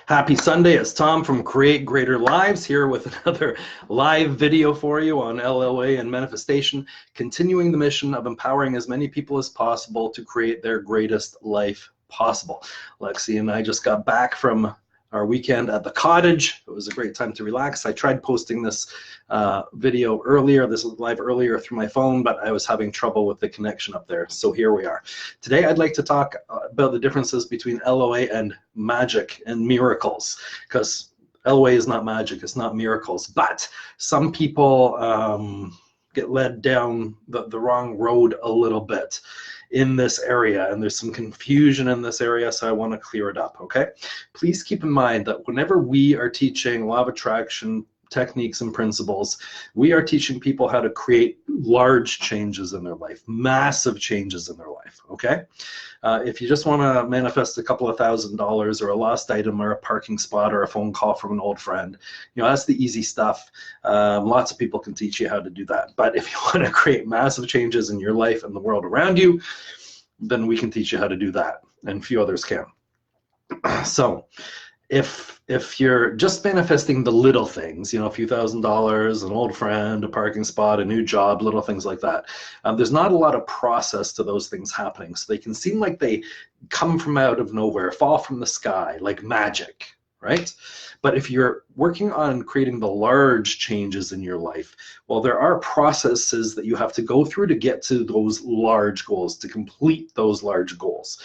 Happy Sunday, it's Tom from Create Greater Lives here with another live video for you on LOA and manifestation, continuing the mission of empowering as many people as possible to create their greatest life possible. Lexi and I just got back from our weekend at the cottage. It was a great time to relax. I tried posting this video earlier, this live earlier through my phone, but I was having trouble with the connection up there. So here we are. Today I'd like to talk about the differences between LOA and magic and miracles, because LOA is not magic, it's not miracles, but some people get led down the wrong road a little bit in this area, and there's some confusion in this area, so I want to clear it up, okay? Please keep in mind that whenever we are teaching law of attraction techniques and principles, we are teaching people how to create large changes in their life, massive changes in their life, okay? If you just want to manifest a couple of $1,000s or a lost item or a parking spot or a phone call from an old friend, you know, that's the easy stuff. Lots of people can teach you how to do that. But if you want to create massive changes in your life and the world around you, then we can teach you how to do that, and a few others can. So if you're just manifesting the little things, you know, a few $1,000s, an old friend, a parking spot, a new job, little things like that, there's not a lot of process to those things happening. So they can seem like they come from out of nowhere, fall from the sky, like magic, right? But if you're working on creating the large changes in your life, well, there are processes that you have to go through to get to those large goals, to complete those large goals.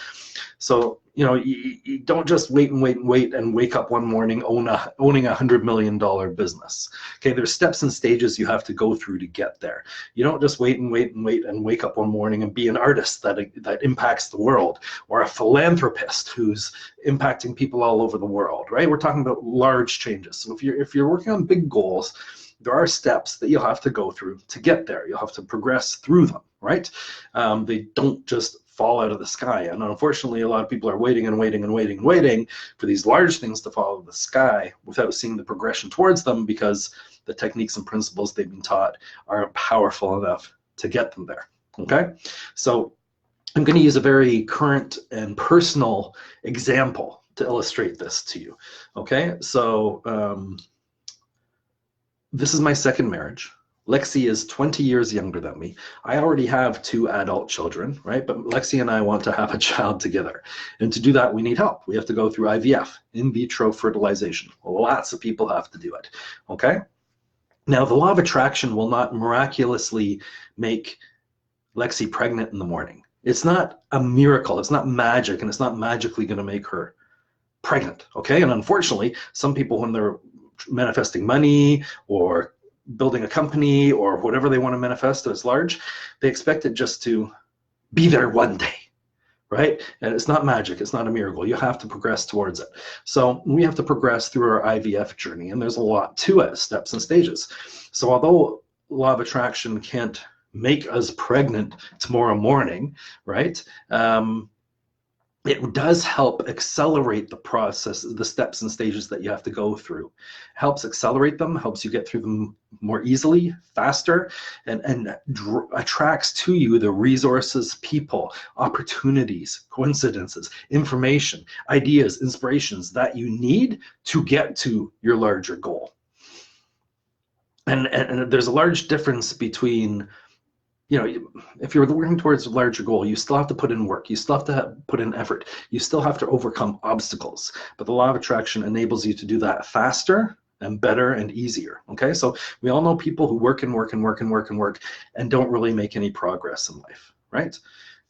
So, you know, you don't just wait and wake up one morning owning $100 million business. Okay, there's steps and stages you have to go through to get there. You don't just wait and wake up one morning and be an artist that impacts the world, or a philanthropist who's impacting people all over the world, right? We're talking about large changes. So if you're working on big goals, there are steps that you'll have to go through to get there. You'll have to progress through them, right? They don't just fall out of the sky. And unfortunately, a lot of people are waiting for these large things to fall out of the sky without seeing the progression towards them, because the techniques and principles they've been taught aren't powerful enough to get them there, okay? So I'm going to use a very current and personal example to illustrate this to you, okay? So this is my second marriage. Lexi is 20 years younger than me. I already have 2 adult children, right? But Lexi and I want to have a child together. And to do that, we need help. We have to go through IVF, in vitro fertilization. Well, lots of people have to do it, okay? Now, the law of attraction will not miraculously make Lexi pregnant in the morning. It's not a miracle. It's not magic, and it's not magically going to make her pregnant, okay? And unfortunately, some people, when they're manifesting money or building a company or whatever they want to manifest that's large, they expect it just to be there one day, right? And it's not magic, it's not a miracle. You have to progress towards it. So we have to progress through our IVF journey, and there's a lot to it, steps and stages. So although law of attraction can't make us pregnant tomorrow morning, right? It does help accelerate the process, the steps and stages that you have to go through. Helps accelerate them, helps you get through them more easily, faster, and attracts to you the resources, people, opportunities, coincidences, information, ideas, inspirations that you need to get to your larger goal. And there's a large difference between, you know, if you're working towards a larger goal, you still have to put in work. You still have to put in effort. You still have to overcome obstacles. But the law of attraction enables you to do that faster and better and easier, okay? So we all know people who work and work and don't really make any progress in life, right?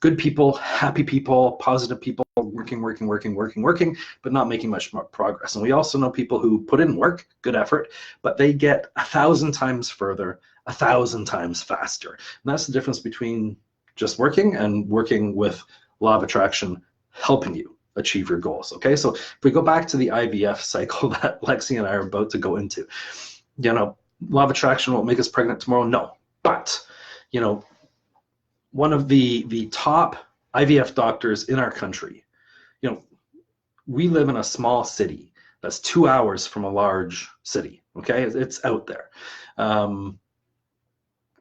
Good people, happy people, positive people, working, but not making much more progress. And we also know people who put in work, good effort, but they get 1,000 times further, 1,000 times faster. And that's the difference between just working and working with law of attraction helping you achieve your goals, okay? So if we go back to the IVF cycle that Lexi and I are about to go into, you know, law of attraction won't make us pregnant tomorrow, no. But, you know, one of the top IVF doctors in our country, you know, we live in a small city that's 2 hours from a large city, okay? It's out there.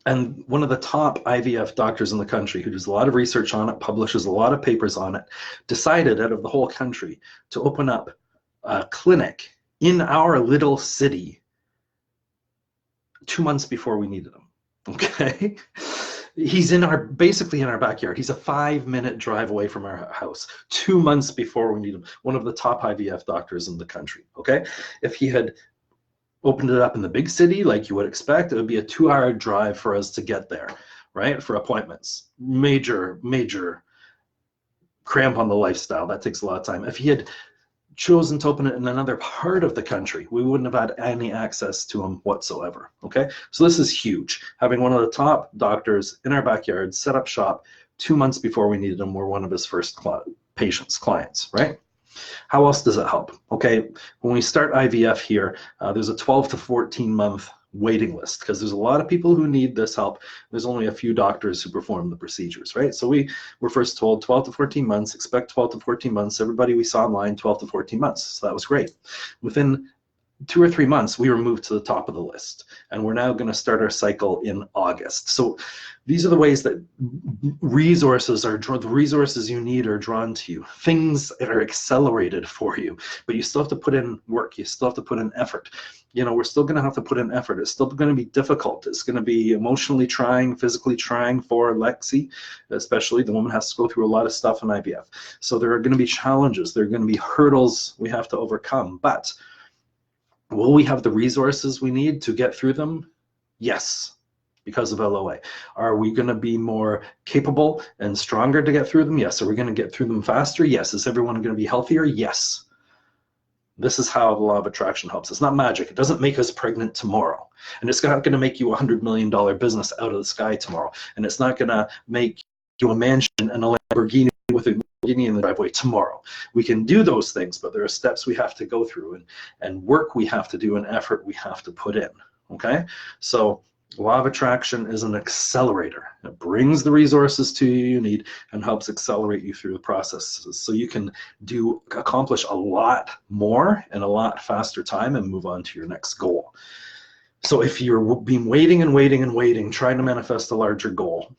And one of the top IVF doctors in the country, who does a lot of research on it, publishes a lot of papers on it, decided out of the whole country to open up a clinic in our little city 2 months before we needed him. Okay. He's basically in our backyard. He's a 5-minute drive away from our house 2 months before we need him. One of the top IVF doctors in the country. Okay. If he had opened it up in the big city like you would expect, it would be a 2-hour drive for us to get there, right? For appointments. Major cramp on the lifestyle. That takes a lot of time. If he had chosen to open it in another part of the country, we wouldn't have had any access to him whatsoever. Okay, so this is huge. Having one of the top doctors in our backyard set up shop 2 months before we needed him. We're one of his first clients, right? How else does it help? Okay, when we start IVF here, there's a 12 to 14 month waiting list because there's a lot of people who need this help. There's only a few doctors who perform the procedures, right? So we were first told 12 to 14 months, expect 12 to 14 months. Everybody we saw online, 12 to 14 months. So that was great. Within 2 or 3 months, we were moved to the top of the list, and we're now going to start our cycle in August. So these are the ways that the resources you need are drawn to you. Things that are accelerated for you, but you still have to put in work. You still have to put in effort. You know, we're still going to have to put in effort. It's still going to be difficult. It's going to be emotionally trying, physically trying for Lexi, especially. The woman has to go through a lot of stuff in IVF. So there are going to be challenges. There are going to be hurdles we have to overcome, but will we have the resources we need to get through them? Yes, because of LOA. Are we going to be more capable and stronger to get through them? Yes. Are we going to get through them faster? Yes. Is everyone going to be healthier? Yes. This is how the law of attraction helps. It's not magic. It doesn't make us pregnant tomorrow. And it's not going to make you a $100 million business out of the sky tomorrow. And it's not going to make you a mansion and a Lamborghini with a in the driveway tomorrow. We can do those things, but there are steps we have to go through and work we have to do and effort we have to put in. Okay, so law of attraction is an accelerator. It brings the resources to you need and helps accelerate you through the process so you can accomplish a lot more in a lot faster time and move on to your next goal. So if you've been waiting and waiting and waiting, trying to manifest a larger goal,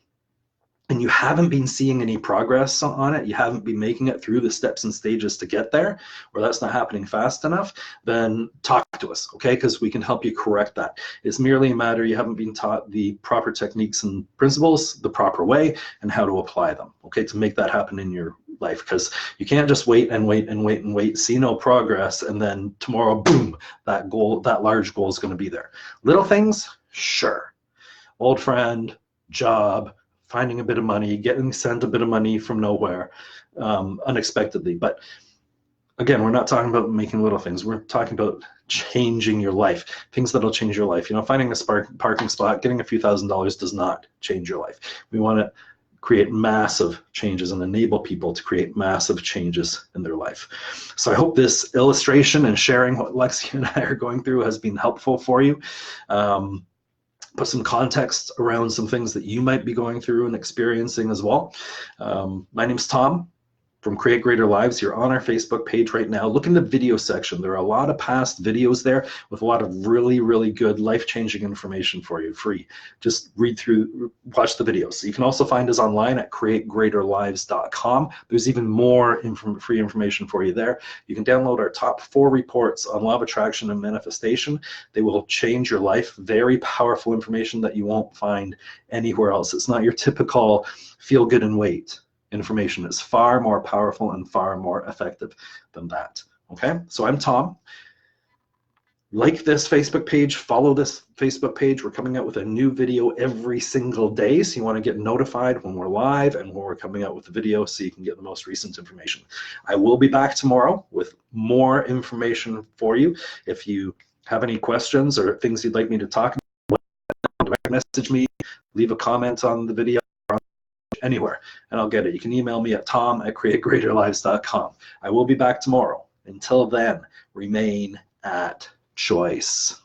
and you haven't been seeing any progress on it, you haven't been making it through the steps and stages to get there, or that's not happening fast enough, then talk to us, okay? Because we can help you correct that. It's merely a matter you haven't been taught the proper techniques and principles the proper way and how to apply them, okay, to make that happen in your life. Because you can't just wait and wait and wait and wait, see no progress, and then tomorrow, boom, that large goal is going to be there. Little things, sure. Old friend, job, finding a bit of money, getting sent a bit of money from nowhere, unexpectedly. But again, we're not talking about making little things. We're talking about changing your life, things that'll change your life. You know, finding a parking spot, getting a few $1,000s does not change your life. We want to create massive changes and enable people to create massive changes in their life. So I hope this illustration and sharing what Lexi and I are going through has been helpful for you. Put some context around some things that you might be going through and experiencing as well. My name's Tom from Create Greater Lives. You're on our Facebook page right now. Look in the video section. There are a lot of past videos there with a lot of really, really good life-changing information for you, free. Just read through, watch the videos. You can also find us online at creategreaterlives.com. There's even more free information for you there. You can download our top 4 reports on law of attraction and manifestation. They will change your life. Very powerful information that you won't find anywhere else. It's not your typical feel good and wait information. Is far more powerful and far more effective than that. Okay, so I'm Tom. Like this Facebook page, follow this Facebook page. We're coming out with a new video every single day, so you want to get notified when we're live and when we're coming out with the video so you can get the most recent information. I will be back tomorrow with more information for you. If you have any questions or things you'd like me to talk about, direct message me, leave a comment on the video, anywhere, and I'll get it. You can email me at tom@creategreaterlives.com. I will be back tomorrow. Until then, remain at choice.